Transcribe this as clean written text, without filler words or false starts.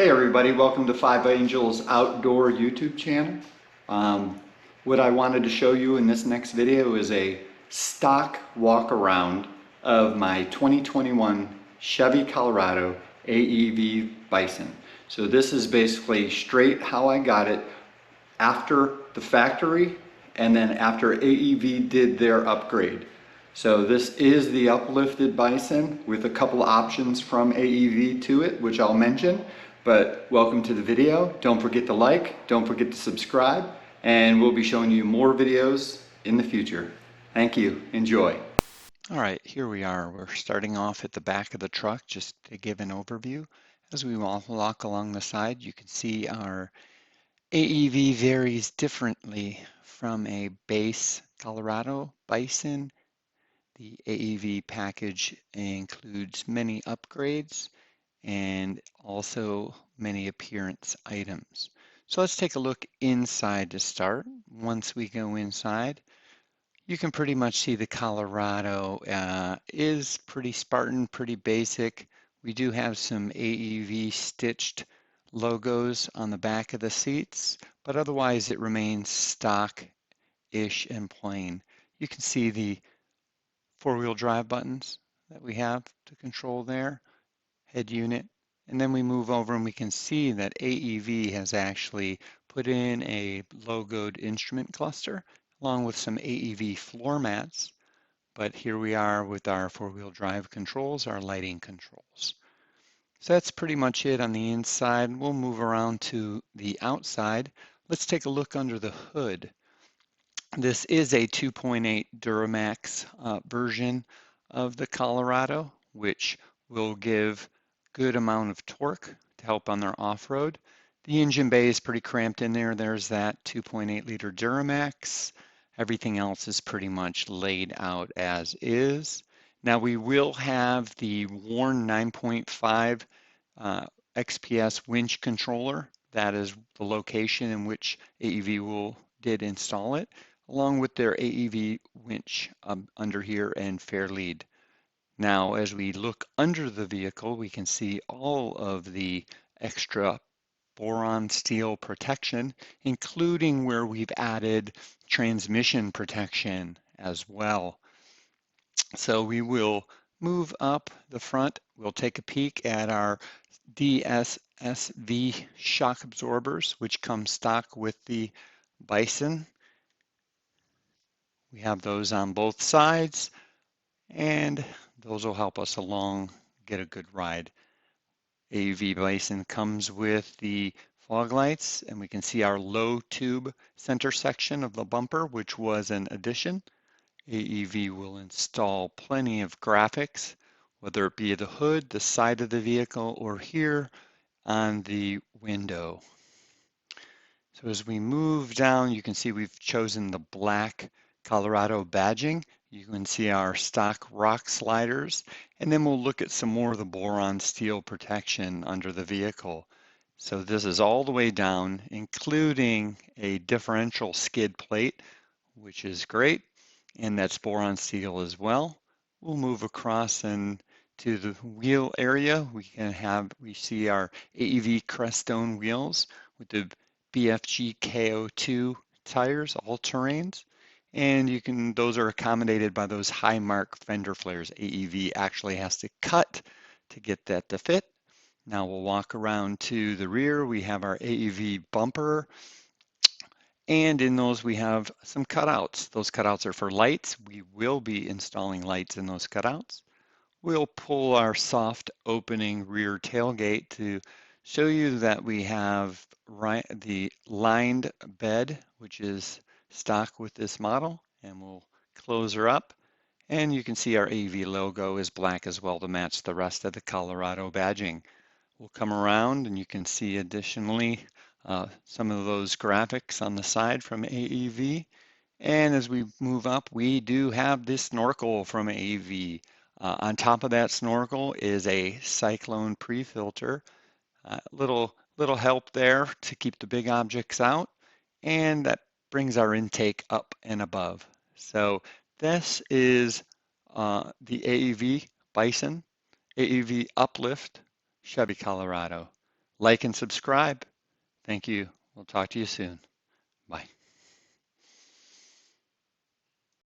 Hey everybody, welcome to Five Angels Outdoor YouTube channel. What I wanted to show you in this next video is a stock walk around of my 2021 Chevy Colorado AEV Bison. So this is basically straight how I got it after the factory and then after AEV did their upgrade. So this is the uplifted Bison with a couple options from AEV to it, which I'll mention. But welcome to the video. Don't forget to like, don't forget to subscribe, and we'll be showing you more videos in the future. Thank you. Enjoy. All right, here we are. We're starting off at the back of the truck just to give an overview. As we walk along the side, you can see our AEV varies differently from a base Colorado Bison. The AEV package includes many upgrades and also many appearance items. So let's take a look inside to start. Once we go inside, you can pretty much see the Colorado is pretty Spartan, pretty basic. We do have some AEV stitched logos on the back of the seats, but otherwise it remains stock-ish and plain. You can see the four-wheel drive buttons that we have to control there, head unit, and then we move over and we can see that AEV has actually put in a logoed instrument cluster along with some AEV floor mats. But here we are with our four-wheel drive controls, our lighting controls. So that's pretty much it on the inside. We'll move around to the outside. Let's take a look under the hood. This is a 2.8 Duramax version of the Colorado, which will give good amount of torque to help on their off-road. The engine bay is pretty cramped in there. There's that 2.8 liter Duramax. Everything else is pretty much laid out as is. Now we will have the worn 9.5 XPS winch controller. That is the location in which AEV did install it, along with their AEV winch under here and fair lead. Now, as we look under the vehicle, we can see all of the extra boron steel protection, including where we've added transmission protection as well. So we will move up the front. We'll take a peek at our DSSV shock absorbers, which come stock with the Bison. We have those on both sides, and those will help us along, get a good ride. AEV Bison comes with the fog lights, and we can see our low tube center section of the bumper, which was an addition. AEV will install plenty of graphics, whether it be the hood, the side of the vehicle, or here on the window. So as we move down, you can see we've chosen the black Colorado badging. You can see our stock rock sliders, and then we'll look at some more of the boron steel protection under the vehicle. So this is all the way down, including a differential skid plate, which is great, and that's boron steel as well. We'll move across and to the wheel area. We see our AEV Crestone wheels with the BFG KO2 tires, all terrains. And those are accommodated by those HighMark fender flares. AEV actually has to cut to get that to fit. Now we'll walk around to the rear. We have our AEV bumper, and in those we have some cutouts. Those cutouts are for lights. We will be installing lights in those cutouts. We'll pull our soft opening rear tailgate to show you that we have the lined bed, which is stock with this model, and we'll close her up, and you can see our AEV logo is black as well to match the rest of the Colorado badging. We'll come around and you can see additionally some of those graphics on the side from AEV, and as we move up, we do have this snorkel from AEV. On top of that snorkel is a Cyclone Pre-Filter. Little help there to keep the big objects out, and that brings our intake up and above. So this is the AEV Bison AEV Uplift Chevy Colorado. like and subscribe. Thank you. We'll talk to you soon.